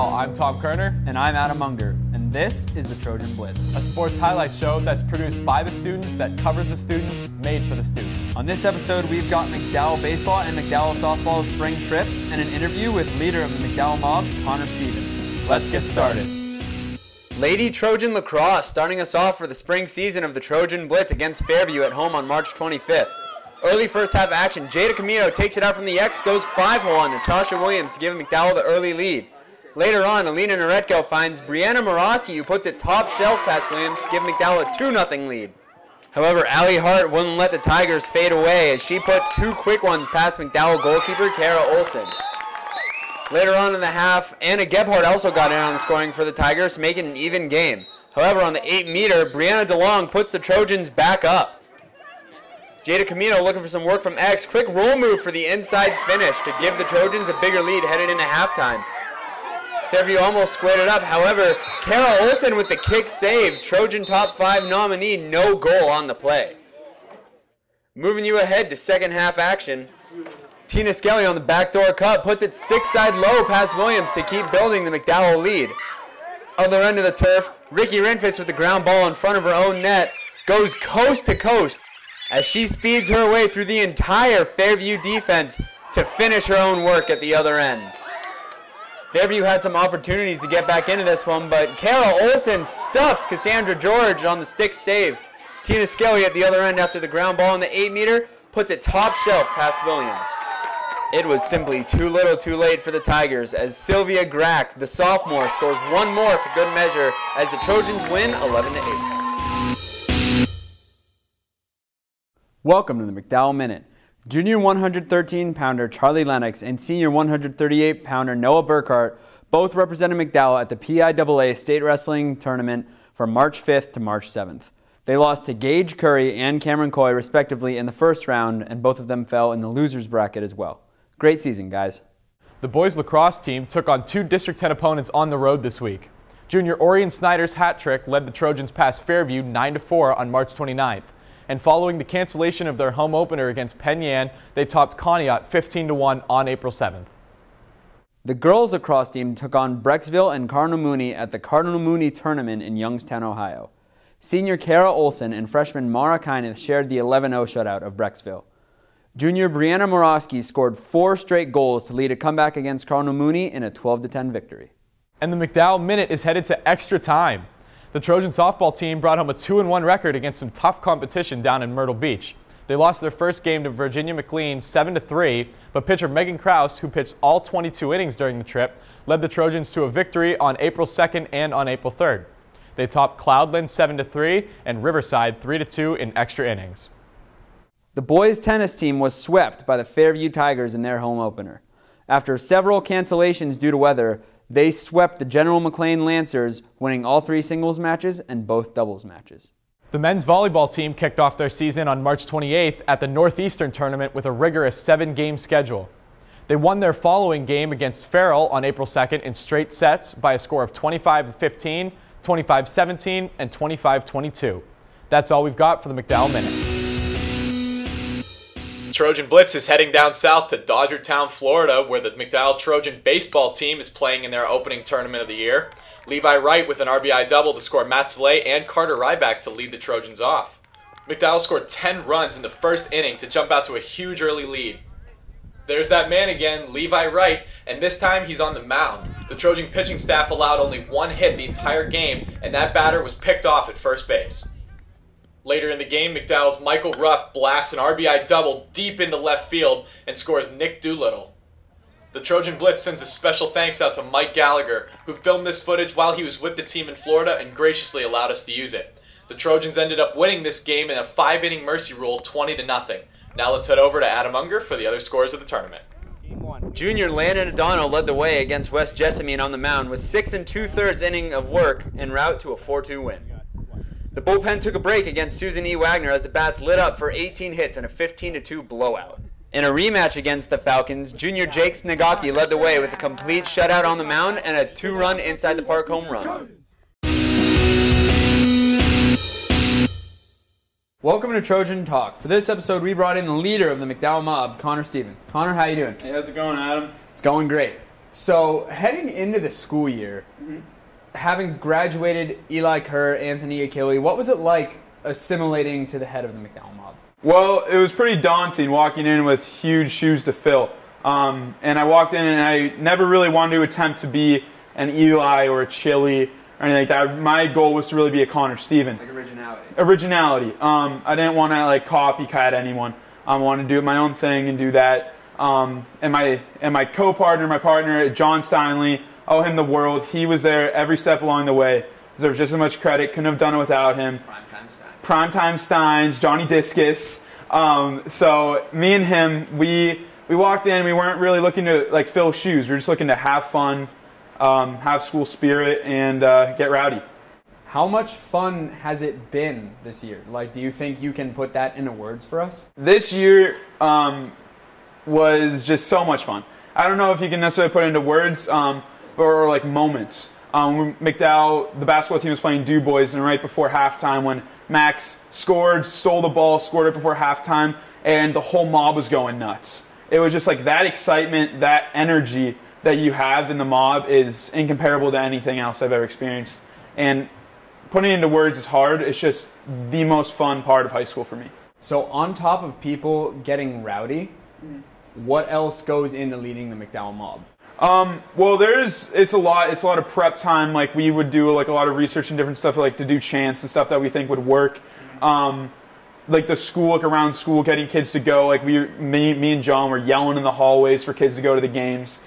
McDowell. I'm Tom Kerner. And I'm Adam Unger, and this is the Trojan Blitz, A sports highlight show that's produced by the students, that covers the students, made for the students. On this episode, we've got McDowell baseball and McDowell softball spring trips, and an interview with leader of the McDowell mob, Connor Stephan. Let's get started. Lady Trojan lacrosse starting us off for the spring season of the Trojan Blitz against Fairview at home on March 25th. Early first half action, Jada Camino takes it out from the X, goes 5-hole on Natasha Williams to give McDowell the early lead. Later on, Alina Naretko finds Brianna Morosky, who puts it top shelf past Williams to give McDowell a 2-0 lead. However, Allie Hart wouldn't let the Tigers fade away as she put two quick ones past McDowell goalkeeper Kara Olsen. Later on in the half, Anna Gebhardt also got in on the scoring for the Tigers to make it an even game. However, on the 8-meter, Brianna DeLong puts the Trojans back up. Jada Camino looking for some work from X. Quick roll move for the inside finish to give the Trojans a bigger lead headed into halftime. Fairview almost squared it up. However, Kara Olsen with the kick save. Trojan top 5 nominee, no goal on the play. Moving you ahead to second half action. Tina Skelly on the backdoor cut puts it stick side low past Williams to keep building the McDowell lead. Other end of the turf, Ricky Renfis with the ground ball in front of her own net goes coast to coast as she speeds her way through the entire Fairview defense to finish her own work at the other end. Fairview had some opportunities to get back into this one, but Kara Olsen stuffs Cassandra George on the stick save. Tina Skelly at the other end after the ground ball in the 8-meter puts it top shelf past Williams. It was simply too little too late for the Tigers as Sylvia Grack, the sophomore, scores one more for good measure as the Trojans win 11-8. Welcome to the McDowell Minute. Junior 113-pounder Charlie Lennox and senior 138-pounder Noah Burkhart both represented McDowell at the PIAA State Wrestling Tournament from March 5th to March 7th. They lost to Gage Curry and Cameron Coy respectively in the first round, and both of them fell in the losers bracket as well. Great season, guys. The boys lacrosse team took on two District 10 opponents on the road this week. Junior Orion Snyder's hat trick led the Trojans past Fairview 9-4 on March 29th. And following the cancellation of their home opener against Penn Yan, they topped Conneaut 15-1 on April 7th. The girls lacrosse team took on Brecksville and Cardinal Mooney at the Cardinal Mooney Tournament in Youngstown, Ohio. Senior Kara Olsen and freshman Mara Kyneth shared the 11-0 shutout of Brecksville. Junior Brianna Morosky scored 4 straight goals to lead a comeback against Cardinal Mooney in a 12-10 victory. And the McDowell Minute is headed to extra time. The Trojan softball team brought home a 2-1 record against some tough competition down in Myrtle Beach. They lost their first game to Virginia McLean 7-3, but pitcher Megan Krause, who pitched all 22 innings during the trip, led the Trojans to a victory on April 2nd and on April 3rd. They topped Cloudland 7-3 and Riverside 3-2 in extra innings. The boys tennis team was swept by the Fairview Tigers in their home opener. After several cancellations due to weather, they swept the General McLean Lancers, winning all 3 singles matches and both doubles matches. The men's volleyball team kicked off their season on March 28th at the Northeastern Tournament with a rigorous 7-game schedule. They won their following game against Farrell on April 2nd in straight sets by a score of 25-15, 25-17, and 25-22. That's all we've got for the McDowell Minute. Trojan Blitz is heading down south to Dodgertown, Florida, where the McDowell Trojan baseball team is playing in their opening tournament of the year. Levi Wright with an RBI double to score Matt Saleh and Carter Ryback to lead the Trojans off. McDowell scored 10 runs in the first inning to jump out to a huge early lead. There's that man again, Levi Wright, and this time he's on the mound. The Trojan pitching staff allowed only 1 hit the entire game, and that batter was picked off at first base. Later in the game, McDowell's Michael Ruff blasts an RBI double deep into left field and scores Nick Doolittle. The Trojan Blitz sends a special thanks out to Mike Gallagher, who filmed this footage while he was with the team in Florida and graciously allowed us to use it. The Trojans ended up winning this game in a 5-inning mercy rule, 20-0. Now let's head over to Adam Unger for the other scores of the tournament. Junior Landon O'Donnell led the way against West Jessamine on the mound with 6 2/3 inning of work en route to a 4-2 win. The bullpen took a break against Susan E. Wagner as the bats lit up for 18 hits and a 15-2 blowout. In a rematch against the Falcons, junior Jake Snagaki led the way with a complete shutout on the mound and a 2-run inside the park home run. Welcome to Trojan Talk. For this episode, we brought in the leader of the McDowell mob, Connor Stephan. Connor, how you doing? Hey, how's it going, Adam? It's going great. So heading into the school year, having graduated Eli Kerr, Anthony Achille, what was it like assimilating to the head of the McDowell mob? Well, it was pretty daunting walking in with huge shoes to fill. And I walked in and I never really wanted to attempt to be an Eli or a Chili or anything like that. My goal was to really be a Connor Stephan. Like originality. Originality. I didn't want to like copycat anyone. I wanted to do my own thing and do that. And my co-partner, my partner, John Steinley, owe him the world. He was there every step along the way. Deserves just as much credit. Couldn't have done it without him. Primetime Steins, Johnny Discus. So me and him, we walked in. We weren't really looking to like fill shoes. We were just looking to have fun, have school spirit, and get rowdy. How much fun has it been this year? Like, do you think you can put that into words for us? This year was just so much fun. I don't know if you can necessarily put it into words or like moments. McDowell, the basketball team was playing Du Bois, and right before halftime when Max scored, stole the ball, scored it before halftime, and the whole mob was going nuts. It was just like that excitement, that energy that you have in the mob is incomparable to anything else I've ever experienced. And putting it into words is hard. It's just the most fun part of high school for me. So on top of people getting rowdy, what else goes into leading the McDowell mob? Well, it's a lot of prep time. Like we would do like a lot of research and different stuff, like to do chants and stuff that we think would work. Like the school, like around school, getting kids to go. Like me and John were yelling in the hallways for kids to go to the games.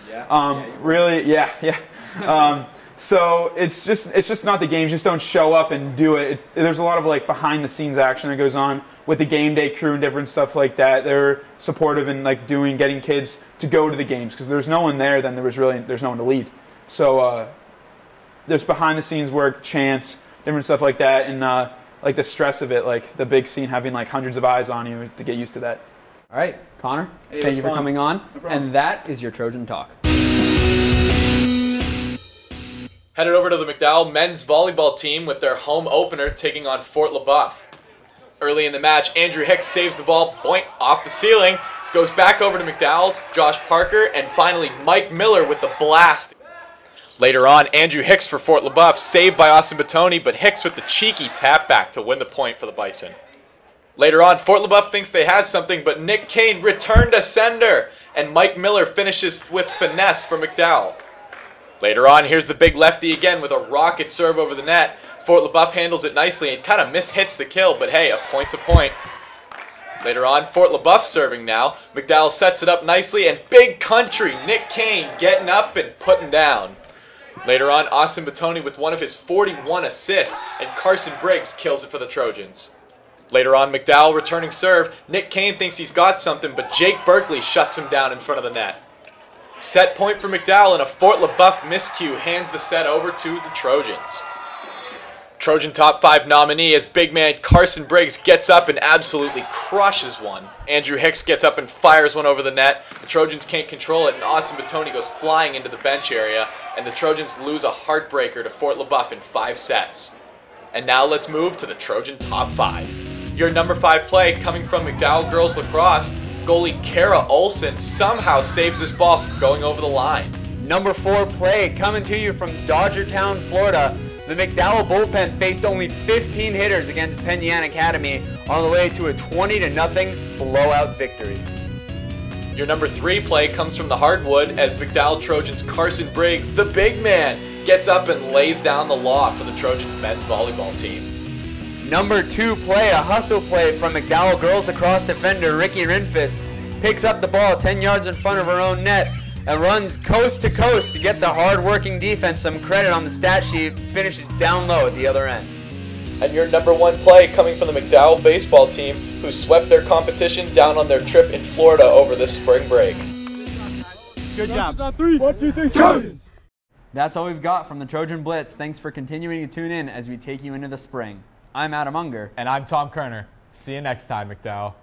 So it's just not the games. Just don't show up and do it. There's a lot of like behind the scenes action that goes on with the game day crew and different stuff like that. They're supportive in like getting kids to go to the games because there's no one there. Then there's no one to lead. So there's behind the scenes work, chants, different stuff like that, and like the stress of it, like the big scene having like hundreds of eyes on you to get used to that. All right, Connor, thank you for coming on. No, and that is your Trojan Talk. Headed over to the McDowell men's volleyball team with their home opener taking on Fort LaBeouf. Early in the match, Andrew Hicks saves the ball, boink, off the ceiling, goes back over to McDowell's Josh Parker, and finally Mike Miller with the blast. Later on, Andrew Hicks for Fort LaBeouf, saved by Austin Batoni, but Hicks with the cheeky tap back to win the point for the Bison. Later on, Fort LaBeouf thinks they have something, but Nick Kane returned a sender, and Mike Miller finishes with finesse for McDowell. Later on, here's the big lefty again with a rocket serve over the net. Fort LaBeouf handles it nicely and kind of mishits the kill, but hey, a point's a point. Later on, Fort LaBeouf serving now. McDowell sets it up nicely, and big country, Nick Kane getting up and putting down. Later on, Austin Batoni with one of his 41 assists, and Carson Briggs kills it for the Trojans. Later on, McDowell returning serve. Nick Kane thinks he's got something, but Jake Berkeley shuts him down in front of the net. Set point for McDowell, and a Fort LaBeouf miscue hands the set over to the Trojans. Trojan Top 5 nominee as big man Carson Briggs gets up and absolutely crushes one. Andrew Hicks gets up and fires one over the net. The Trojans can't control it, and Austin Batoni goes flying into the bench area, and the Trojans lose a heartbreaker to Fort LaBeouf in 5 sets. And now let's move to the Trojan Top 5. Your number 5 play coming from McDowell girls lacrosse. Goalie Kara Olsen somehow saves this ball from going over the line. Number 4 play coming to you from Dodgertown, Florida. The McDowell bullpen faced only 15 hitters against Penn Yan Academy on the way to a 20-0 blowout victory. Your number 3 play comes from the hardwood as McDowell Trojans Carson Briggs, the big man, gets up and lays down the law for the Trojans men's volleyball team. Number 2 play, a hustle play from McDowell girls lacrosse defender Ricky Rinfus, picks up the ball 10 yards in front of her own net and runs coast to coast to get the hard-working defense some credit on the stat sheet, finishes down low at the other end. And your number 1 play coming from the McDowell baseball team, who swept their competition down on their trip in Florida over this spring break. Good job. 1, 2, 3, Trojans! That's all we've got from the Trojan Blitz. Thanks for continuing to tune in as we take you into the spring. I'm Adam Unger. And I'm Tom Kerner. See you next time, McDowell.